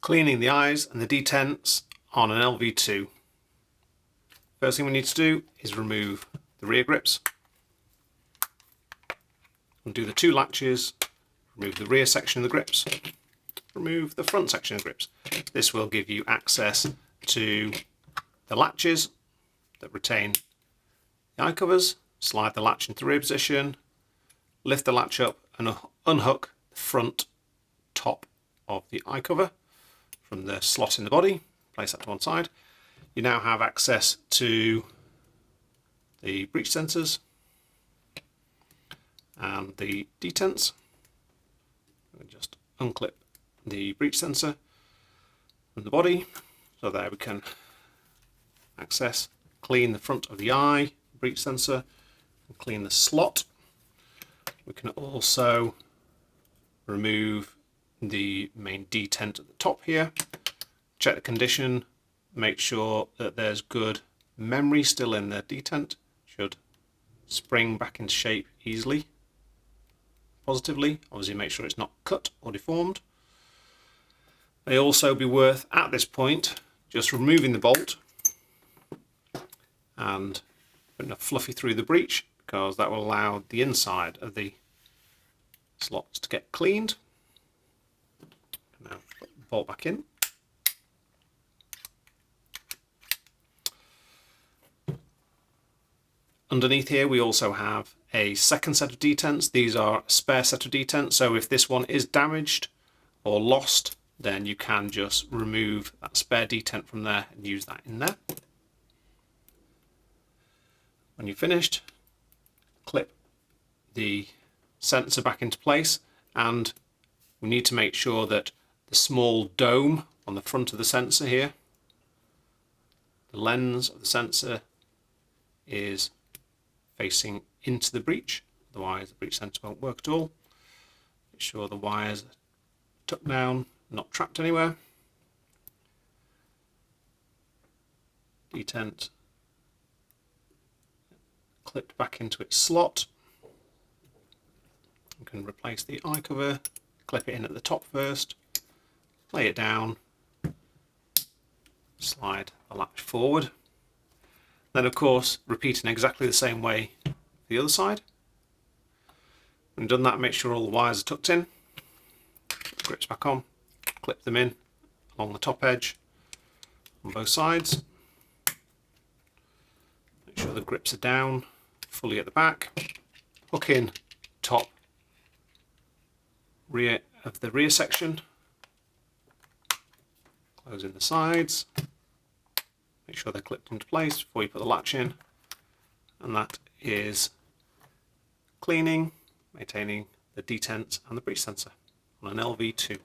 Cleaning the eyes and the detents on an LV2. First thing we need to do is remove the rear grips, undo the two latches, remove the rear section of the grips, remove the front section of the grips. This will give you access to the latches that retain the eye covers. Slide the latch into the rear position, lift the latch up and unhook the front top of the eye cover from the slot in the body. Place that to one side. You now have access to the breech sensors and the detents. Just unclip the breech sensor from the body, so there we can access, clean the front of the eye, breech sensor, and clean the slot. We can also remove the main detent at the top here, check the condition, make sure that there's good memory still in the detent, should spring back into shape easily, positively. Obviously make sure it's not cut or deformed. May also be worth at this point just removing the bolt and putting a fluffy through the breech, because that will allow the inside of the slots to get cleaned. Now put the bolt back in. Underneath here we also have a second set of detents. These are a spare set of detents, so if this one is damaged or lost, then you can just remove that spare detent from there and use that in there. When you've finished, clip the sensor back into place, and we need to make sure that the small dome on the front of the sensor here, the lens of the sensor, is facing into the breech, otherwise the breech sensor won't work at all. Make sure the wires are tucked down, not trapped anywhere. Detent clipped back into its slot. You can replace the eye cover, clip it in at the top first, lay it down, slide the latch forward. Then of course repeat in exactly the same way for the other side. When you've done that, make sure all the wires are tucked in, put the grips back on, clip them in along the top edge on both sides. Make sure the grips are down fully at the back. Hook in top rear of the rear section, close in the sides. Make sure they're clipped into place before you put the latch in, and that is cleaning, maintaining the detent and the breech sensor on an LV2.